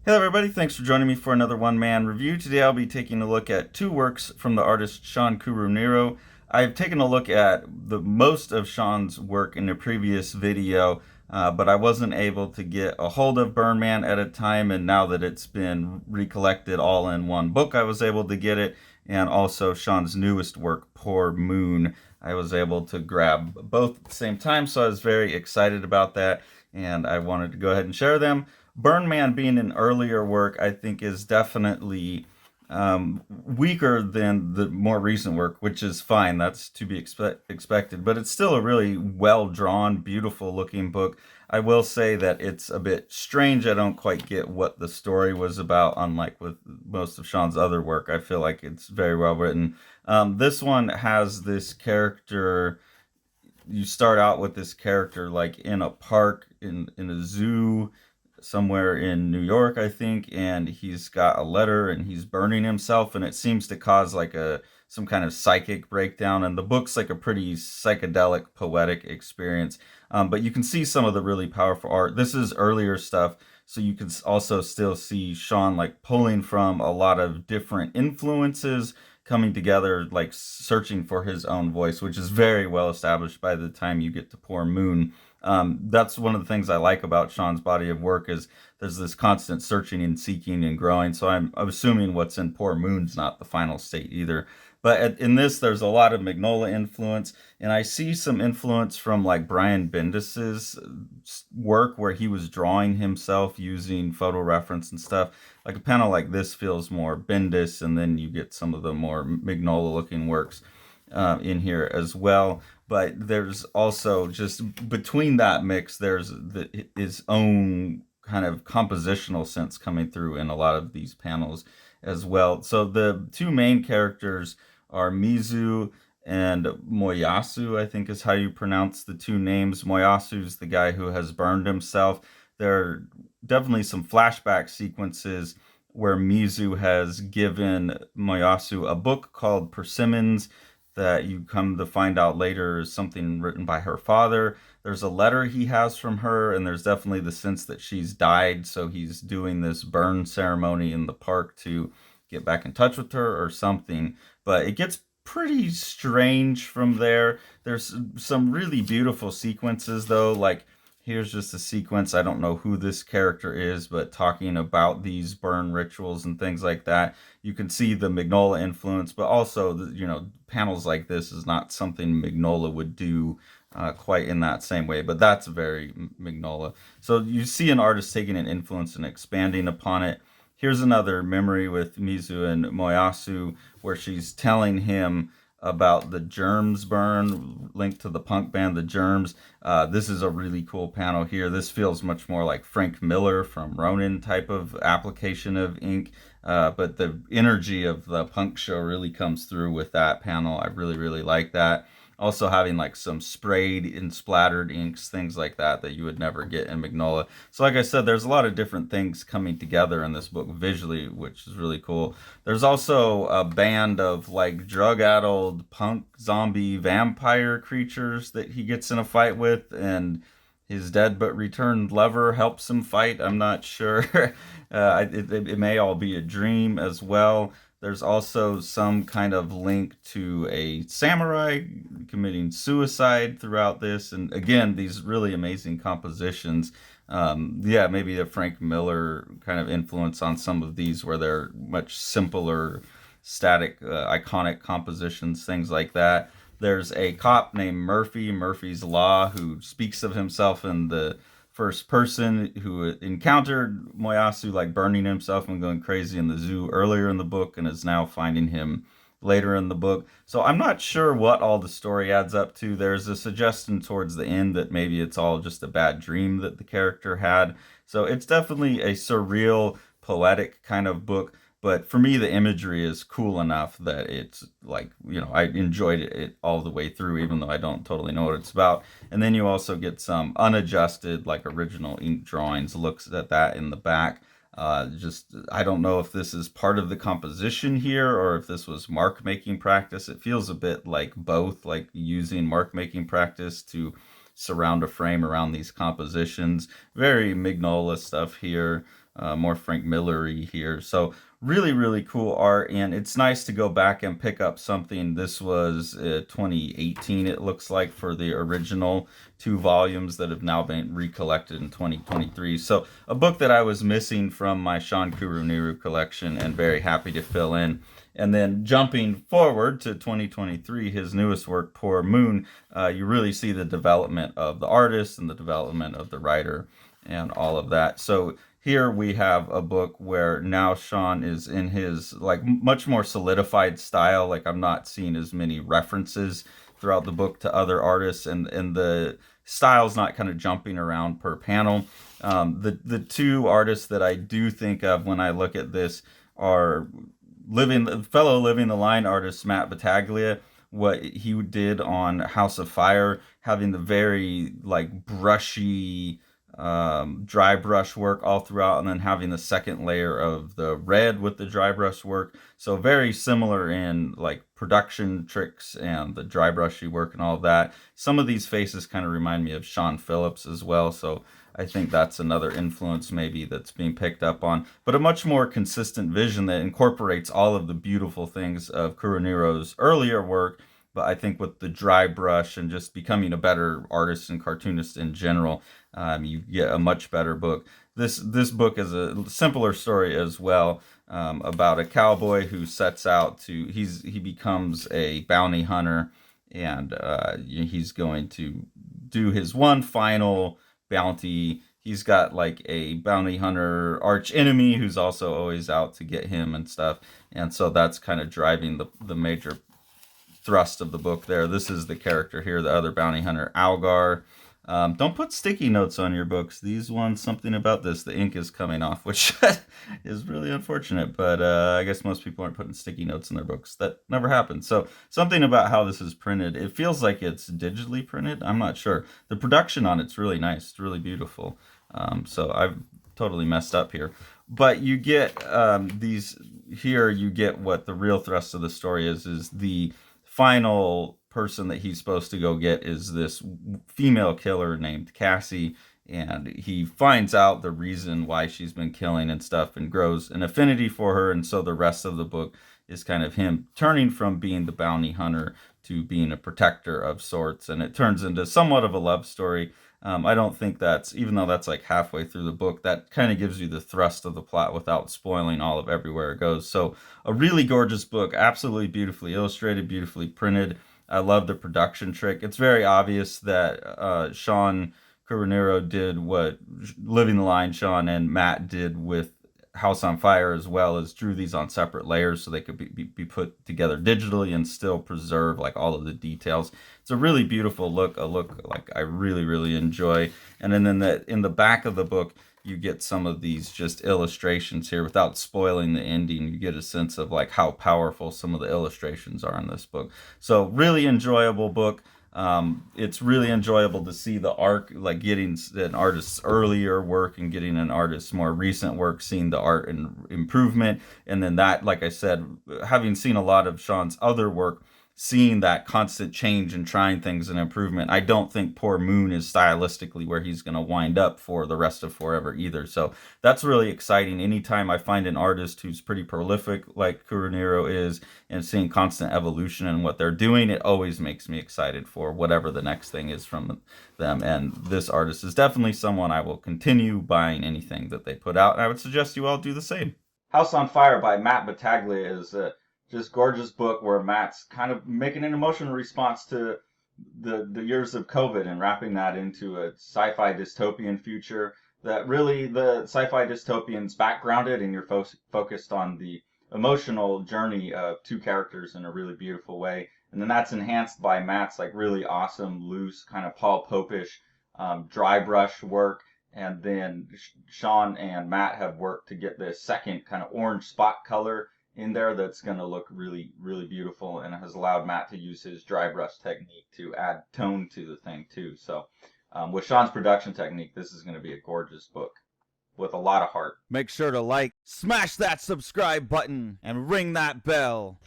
Hello everybody, thanks for joining me for another one-man review. Today I'll be taking a look at two works from the artist Shawn Kuruneru. I've taken a look at the most of Shawn's work in a previous video, but I wasn't able to get a hold of Burn Man at a time, and now that it's been recollected all in one book, I was able to get it, and also Shawn's newest work, Poor Moon. I was able to grab both at the same time, so I was very excited about that, and I wanted to go ahead and share them. Burn Man being an earlier work, I think is definitely weaker than the more recent work, which is fine. That's to be expected, but it's still a really well drawn, beautiful looking book. I will say that it's a bit strange. I don't quite get what the story was about, unlike with most of Shawn's other work. I feel like it's very well written. This one has this character. You start out with this character like in a park, in a zoo somewhere in New York, I think, and he's got a letter and he's burning himself, and it seems to cause like a some kind of psychic breakdown. And the book's like a pretty psychedelic, poetic experience. But you can see some of the really powerful art. This is earlier stuff, so you can also still see Shawn like pulling from a lot of different influences coming together, like searching for his own voice, which is very well established by the time you get to Poor Moon. That's one of the things I like about Shawn's body of work is there's this constant searching and seeking and growing. So I'm assuming what's in Poor Moon's not the final state either. But in this, there's a lot of Magnolia influence, and I see some influence from like Brian Bendis's work where he was drawing himself using photo reference and stuff. Like a panel like this feels more Bendis, and then you get some of the more Magnolia-looking works in here as well. But there's also just between that mix, there's his own kind of compositional sense coming through in a lot of these panels as well. So the two main characters are Mizu and Moyasu, I think is how you pronounce the two names. Moyasu is the guy who has burned himself. There are definitely some flashback sequences where Mizu has given Moyasu a book called Persimmons that you come to find out later is something written by her father. There's a letter he has from her, and there's definitely the sense that she's died, so he's doing this burn ceremony in the park to get back in touch with her or something. But it gets pretty strange from there. There's some really beautiful sequences, though, like here's just a sequence. I don't know who this character is, but talking about these burn rituals and things like that. You can see the Magnolia influence, but also, panels like this is not something Magnolia would do quite in that same way, but that's very Magnolia. So you see an artist taking an influence and expanding upon it. Here's another memory with Mizu and Moyasu where she's telling him about the Germs burn linked to the punk band The Germs. This is a really cool panel here. This feels much more like Frank Miller from Ronin type of application of ink, but the energy of the punk show really comes through with that panel. I really, really like that. Also having like some sprayed and splattered inks, things like that you would never get in Magnolia. So like I said, there's a lot of different things coming together in this book visually, which is really cool. There's also a band of like drug-addled punk zombie vampire creatures that he gets in a fight with, and his dead but returned lover helps him fight. I'm not sure. It may all be a dream as well. There's also some kind of link to a samurai committing suicide throughout this. And again, these really amazing compositions. Yeah, maybe a Frank Miller kind of influence on some of these where they're much simpler, static, iconic compositions, things like that. There's a cop named Murphy's Law, who speaks of himself in the first person, who encountered Moyasu like burning himself and going crazy in the zoo earlier in the book and is now finding him later in the book. So I'm not sure what all the story adds up to. There's a suggestion towards the end that maybe it's all just a bad dream that the character had. So it's definitely a surreal, poetic kind of book. But for me, the imagery is cool enough that it's like, I enjoyed it all the way through, even though I don't totally know what it's about. And then you also get some unadjusted, like original ink drawings, looks at that in the back. I don't know if this is part of the composition here or if this was mark making practice. It feels a bit like both, like using mark making practice to surround a frame around these compositions. Very Mignola stuff here. more Frank Miller-y here. So really, really cool art, and it's nice to go back and pick up something. This was 2018, it looks like, for the original 2 volumes that have now been recollected in 2023. So a book that I was missing from my Shawn Kuruneru collection, and very happy to fill in. And then jumping forward to 2023, his newest work, Poor Moon, you really see the development of the artist and the development of the writer and all of that. So here we have a book where now Shawn is in his like much more solidified style. Like, I'm not seeing as many references throughout the book to other artists, and the style's not kind of jumping around per panel. The 2 artists that I do think of when I look at this are fellow Living the Line artist Matt Battaglia. What he did on House of Fire, having the very like brushy dry brush work all throughout, and then having the second layer of the red with the dry brush work. So very similar in like production tricks and the dry brushy work and all of that. Some of these faces kind of remind me of Sean Phillips as well, so I think that's another influence maybe that's being picked up on, but a much more consistent vision that incorporates all of the beautiful things of Kuruneru's earlier work, but I think with the dry brush and just becoming a better artist and cartoonist in general, you get a much better book. This book is a simpler story as well, about a cowboy who sets out to he becomes a bounty hunter, and he's going to do his one final bounty. He's got like a bounty hunter arch enemy who's also always out to get him and stuff, and so that's kind of driving the major thrust of the book there. This is the character here, the other bounty hunter, Algar. Don't put sticky notes on your books. These ones, something about this, the ink is coming off, which is really unfortunate, but I guess most people aren't putting sticky notes in their books. That never happens. So something about how this is printed, it feels like it's digitally printed. I'm not sure. The production on it's really nice. It's really beautiful. So I've totally messed up here. But you get these, here you get what the real thrust of the story is the final person that he's supposed to go get is this female killer named Cassie, and he finds out the reason why she's been killing and stuff and grows an affinity for her. And so the rest of the book is kind of him turning from being the bounty hunter to being a protector of sorts, and it turns into somewhat of a love story. I don't think that's, even though that's like halfway through the book, that kind of gives you the thrust of the plot without spoiling all of everywhere it goes. So a really gorgeous book, absolutely beautifully illustrated, beautifully printed. I love the production trick. It's very obvious that Shawn Kuruneru did what Living the Line Shawn and Matt did with House on Fire, as well as drew these on separate layers so they could be put together digitally and still preserve like all of the details. It's a really beautiful look, a look like I really, really enjoy. And then in the back of the book, you get some of these just illustrations here without spoiling the ending. You get a sense of like how powerful some of the illustrations are in this book. So really enjoyable book. It's really enjoyable to see the arc, like getting an artist's earlier work and getting an artist's more recent work, seeing the art and improvement. And then that, like I said, having seen a lot of Shawn's other work, seeing that constant change and trying things and improvement. I don't think Poor Moon is stylistically where he's going to wind up for the rest of forever either. So that's really exciting. Anytime I find an artist who's pretty prolific like Kuruneru is and seeing constant evolution in what they're doing, it always makes me excited for whatever the next thing is from them. And this artist is definitely someone I will continue buying anything that they put out. And I would suggest you all do the same. House on Fire by Matt Battaglia is just gorgeous book where Matt's kind of making an emotional response to the years of COVID and wrapping that into a sci-fi dystopian future that really the sci-fi dystopian's backgrounded, and you're focused on the emotional journey of 2 characters in a really beautiful way. And then that's enhanced by Matt's like really awesome, loose, kind of Paul Popish dry brush work. And then Shawn and Matt have worked to get this second kind of orange spot color in there that's going to look really, really beautiful, and has allowed Matt to use his dry brush technique to add tone to the thing too. So with Shawn's production technique, this is going to be a gorgeous book with a lot of heart. Make sure to like, smash that subscribe button, and ring that bell.